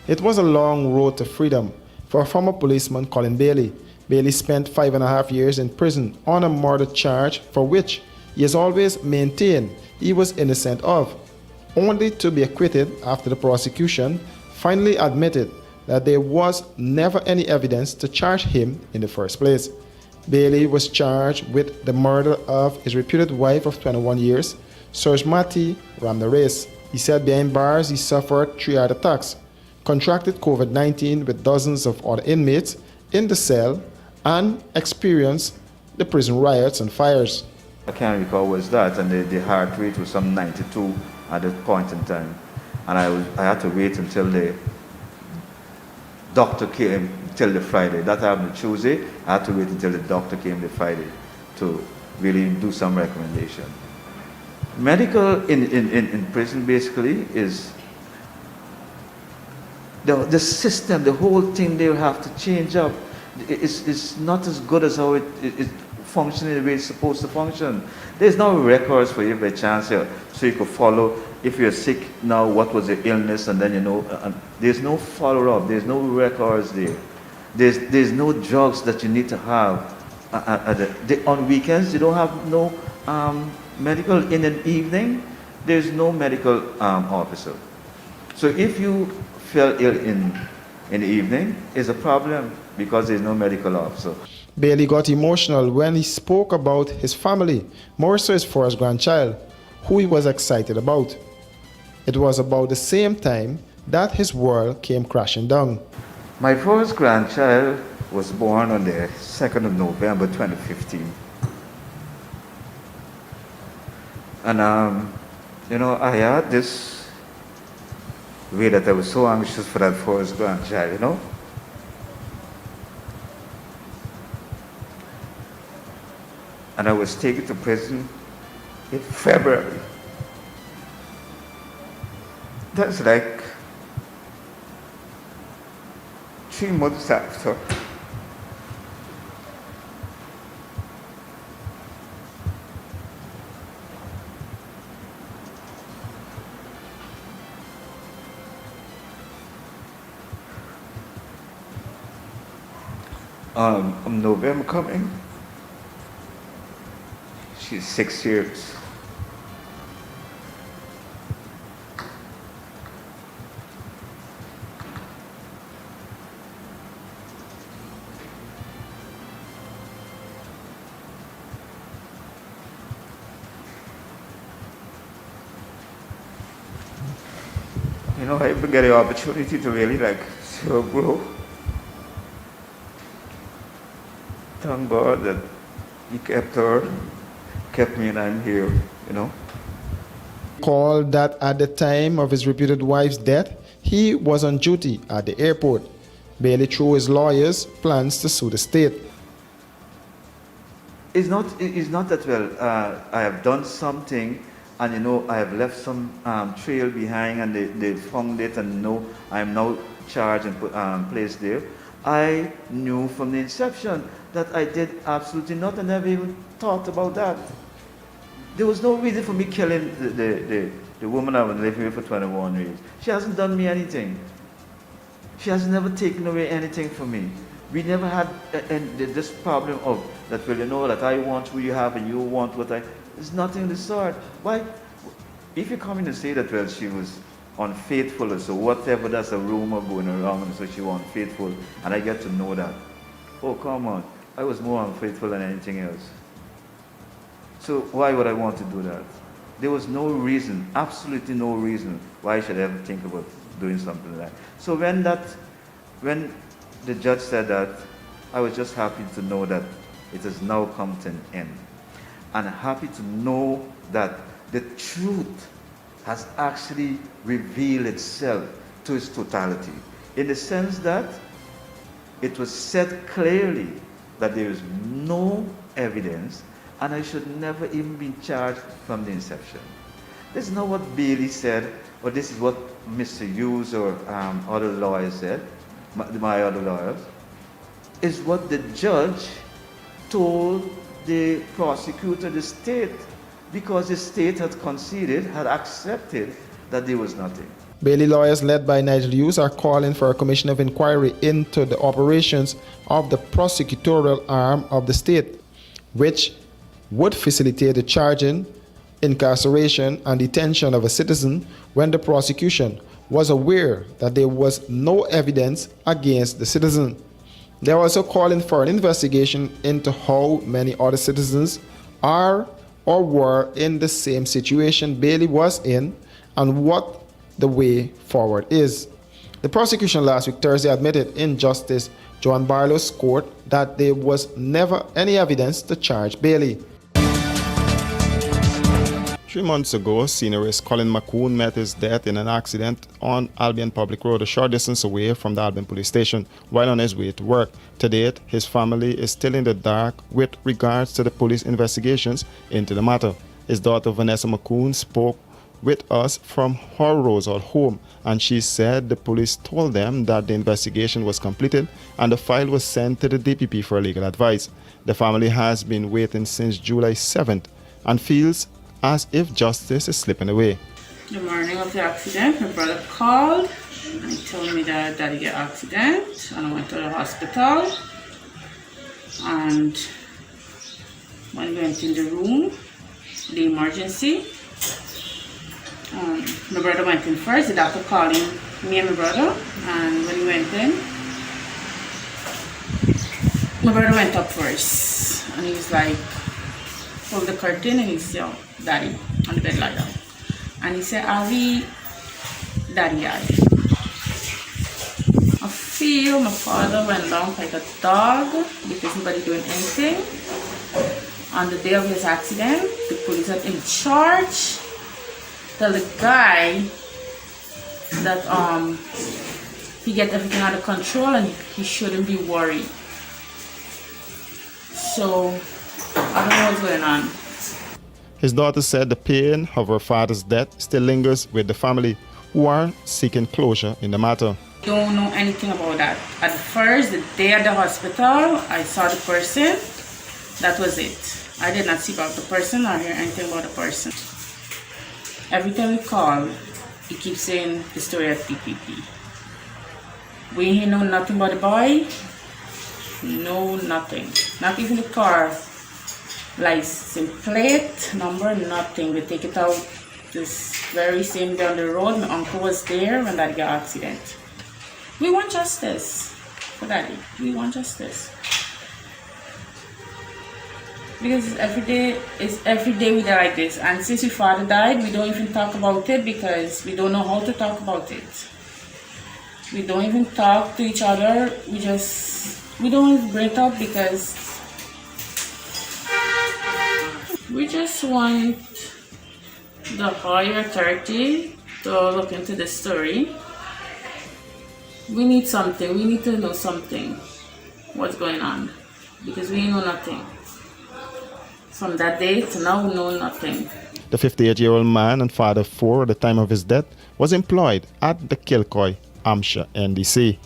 It was a long road to freedom for former policeman Colin Bailey. Bailey spent 5.5 years in prison on a murder charge for which he has always maintained he was innocent of, only to be acquitted after the prosecution finally admitted that there was never any evidence to charge him in the first place. Bailey was charged with the murder of his reputed wife of 21 years, Surjmati Ramnares. He said behind bars he suffered 3 heart attacks, contracted COVID-19 with dozens of other inmates in the cell, and experienced the prison riots and fires. I can't recall what was that, and the heart rate was some 92 at that point in time. And I had to wait until the doctor came till the Friday. That happened Tuesday. I had to wait until the doctor came the Friday to really do some recommendation. Medical in prison basically is the system, the whole thing they will have to change up. It's not as good as how it functioning the way it's supposed to function. There's no records for you by chance here, so you could follow if you're sick now, what was the illness, and then you know, there's no follow-up, there's no records there. There's no drugs that you need to have. On weekends, you don't have no medical. In an evening, there's no medical officer. So if you fell ill in the evening, it's a problem because there's no medical officer. Bailey got emotional when he spoke about his family, more so his first grandchild, who he was excited about. It was about the same time that his world came crashing down. My first grandchild was born on the 2nd of November 2015. And you know, I had this way that I was so anxious for that first grandchild, you know. And I was taken to prison in February. That's like 3 months after. November coming. She's 6 years. You know, I even get the opportunity to really like see her grow. Thank God that He kept her, kept me, and I'm here, you know. Recalled that at the time of his reputed wife's death, he was on duty at the airport. Bailey, through his lawyers, plans to sue the state. It's not that, well, I have done something and, you know, I have left some trail behind and they found it and, you know, I'm now charged and put, placed there. I knew from the inception that I did absolutely nothing. I never even thought about that. There was no reason for me killing the woman I was living with for 21 years. She hasn't done me anything. She has never taken away anything from me. We never had this problem of that, well, you know, that I want who you have and you want what I... There's nothing of the sort. Why? If you come in and say that, well, she was unfaithful or so, whatever, that's a rumor going around, and so she was unfaithful, and I get to know that. Oh, come on. I was more unfaithful than anything else. So why would I want to do that? There was no reason, absolutely no reason why I should ever think about doing something like that. So when the judge said that, I was just happy to know that it has now come to an end. And happy to know that the truth has actually revealed itself to its totality, in the sense that it was said clearly that there is no evidence and I should never even be charged from the inception. This is not what Bailey said, or this is what Mr. Hughes or other lawyers said, my other lawyers. Is what the judge told the prosecutor, the state, because the state had conceded, had accepted that there was nothing. Bailey lawyers led by Nigel Hughes are calling for a commission of inquiry into the operations of the prosecutorial arm of the state, which would facilitate the charging, incarceration, and detention of a citizen when the prosecution was aware that there was no evidence against the citizen. They are also calling for an investigation into how many other citizens are or were in the same situation Bailey was in and what the way forward is. The prosecution last week Thursday admitted in Justice Joan Barlow's court that there was never any evidence to charge Bailey. 3 months ago, seniorist Colin McCoon met his death in an accident on Albion Public Road, a short distance away from the Albion police station, while on his way to work. To date, his family is still in the dark with regards to the police investigations into the matter. His daughter Vanessa McCoon spoke with us from her Rosal home, and she said the police told them that the investigation was completed and the file was sent to the DPP for legal advice. The family has been waiting since July 7th and feels as if justice is slipping away. The morning of the accident, my brother called and he told me that daddy got an accident, and I went to the hospital. And when we went in the room, the emergency, my brother went in first. The doctor called me and my brother, and when we went in, my brother went up first, and he was like, pulled the curtain, and he said, "Daddy," on the bed lie down. And he said, "Avi, daddy died." I feel my father went down like a dog because nobody doing anything. On the day of his accident, the police are in charge. Tell the guy that he get everything under control and he shouldn't be worried. So I don't know what's going on. His daughter said the pain of her father's death still lingers with the family, who are seeking closure in the matter. Don't know anything about that. At first, the day at the hospital, I saw the person. That was it. I did not see about the person or hear anything about the person. Every time we call, he keeps saying the story at PPP. We know nothing about the boy. No, nothing. Not even the car license plate number, nothing. We take it out this very same day on the road. My uncle was there when that got accident. We want justice for daddy. We want justice. Because every day we die like this. And since your father died, we don't even talk about it because we don't know how to talk about it. We don't even talk to each other. We don't even bring it up because we just want the higher authority to look into the story. We need something. We need to know something. What's going on? Because we know nothing. From that day to now, we know nothing. The 58-year-old man and father of 4 at the time of his death was employed at the Kilcoy, Hampshire NDC.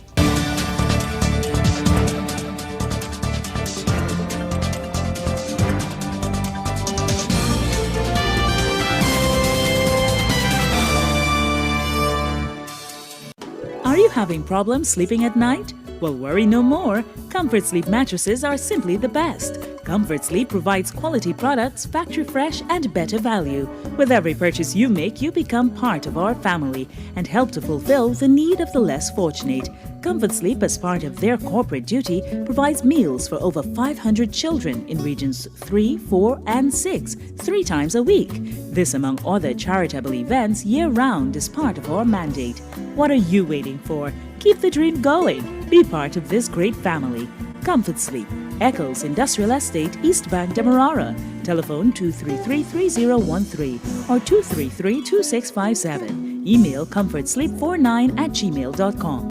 Are you having problems sleeping at night? Well, worry no more. Comfort Sleep mattresses are simply the best. Comfort Sleep provides quality products, factory fresh and better value. With every purchase you make, you become part of our family and help to fulfill the need of the less fortunate. Comfort Sleep, as part of their corporate duty, provides meals for over 500 children in regions 3, 4 and 6, 3 times a week. This, among other charitable events, year-round is part of our mandate. What are you waiting for? Keep the dream going. Be part of this great family. Comfort Sleep, Eccles Industrial Estate, East Bank, Demerara. Telephone 233-3013 or 233-2657. Email comfortsleep49@gmail.com.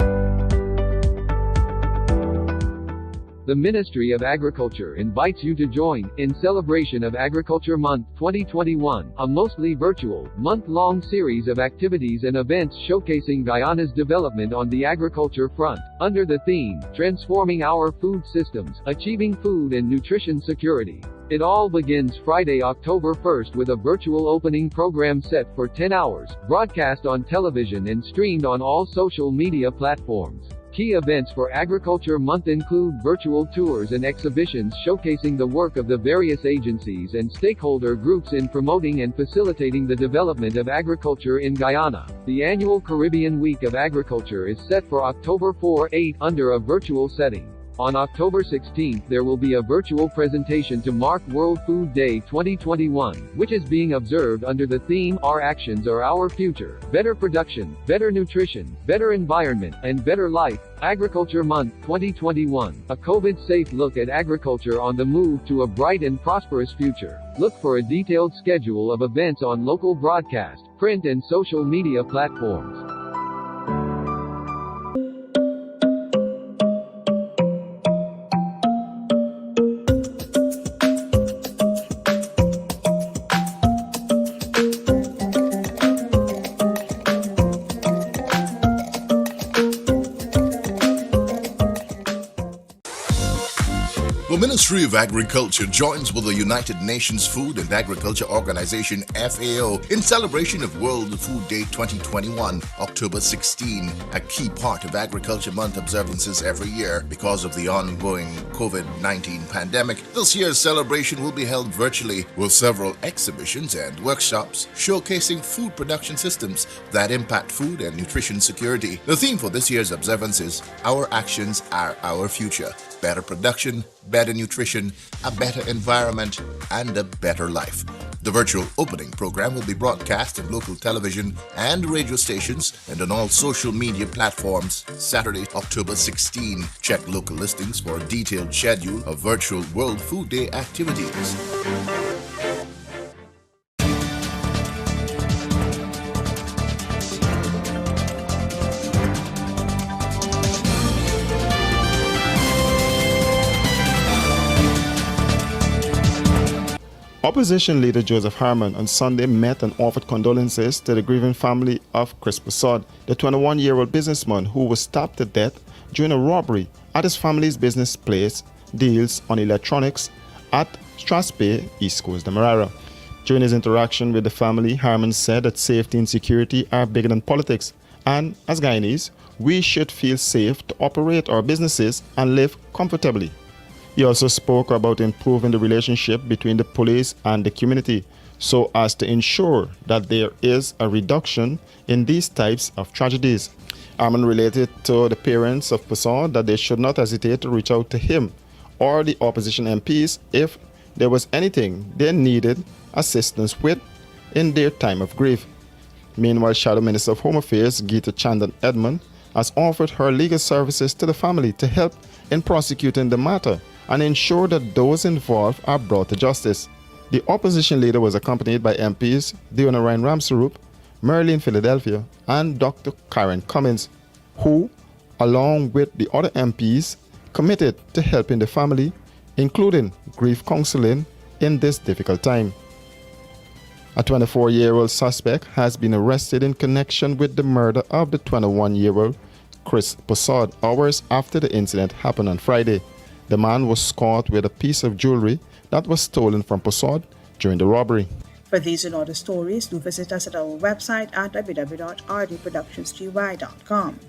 The Ministry of Agriculture invites you to join, in celebration of Agriculture Month 2021, a mostly virtual, month-long series of activities and events showcasing Guyana's development on the agriculture front, under the theme, Transforming Our Food Systems, Achieving Food and Nutrition Security. It all begins Friday, October 1st with a virtual opening program set for 10 hours, broadcast on television and streamed on all social media platforms. Key events for Agriculture Month include virtual tours and exhibitions showcasing the work of the various agencies and stakeholder groups in promoting and facilitating the development of agriculture in Guyana. The annual Caribbean Week of Agriculture is set for October 4-8 under a virtual setting. On October 16th, there will be a virtual presentation to mark World Food Day 2021, which is being observed under the theme Our Actions Are Our Future: Better Production, Better Nutrition, Better Environment, and Better Life. Agriculture Month 2021, a COVID-safe look at agriculture on the move to a bright and prosperous future. Look for a detailed schedule of events on local broadcast, print and social media platforms. The Ministry of Agriculture joins with the United Nations Food and Agriculture Organization FAO in celebration of World Food Day 2021, October 16, a key part of Agriculture Month observances every year. Because of the ongoing COVID-19 pandemic, this year's celebration will be held virtually with several exhibitions and workshops showcasing food production systems that impact food and nutrition security. The theme for this year's observance is Our Actions Are Our Future: Better Production, Better Nutrition, a Better Environment, and a Better Life. The virtual opening program will be broadcast on local television and radio stations and on all social media platforms Saturday, October 16. Check local listings for a detailed schedule of virtual World Food Day activities. Opposition leader Joseph Harmon on Sunday met and offered condolences to the grieving family of Chris Prasad, the 21-year-old businessman who was stabbed to death during a robbery at his family's business place deals on electronics at Strasbourg, East Coast Demerara. During his interaction with the family, Harmon said that safety and security are bigger than politics, and as Guyanese, we should feel safe to operate our businesses and live comfortably. He also spoke about improving the relationship between the police and the community so as to ensure that there is a reduction in these types of tragedies. Harmon related to the parents of Prasad that they should not hesitate to reach out to him or the opposition MPs if there was anything they needed assistance with in their time of grief. Meanwhile, Shadow Minister of Home Affairs Geeta Chandan Edmond has offered her legal services to the family to help in prosecuting the matter and ensure that those involved are brought to justice. The opposition leader was accompanied by MPs Diona Ryan Ramsarup, Merlin Philadelphia, and Dr. Karen Cummins, who, along with the other MPs, committed to helping the family, including grief counseling in this difficult time. A 24-year-old suspect has been arrested in connection with the murder of the 21-year-old Chris Prasad hours after the incident happened on Friday. The man was caught with a piece of jewelry that was stolen from Prasad during the robbery. For these and other stories, do visit us at our website at www.rdproductionsgy.com.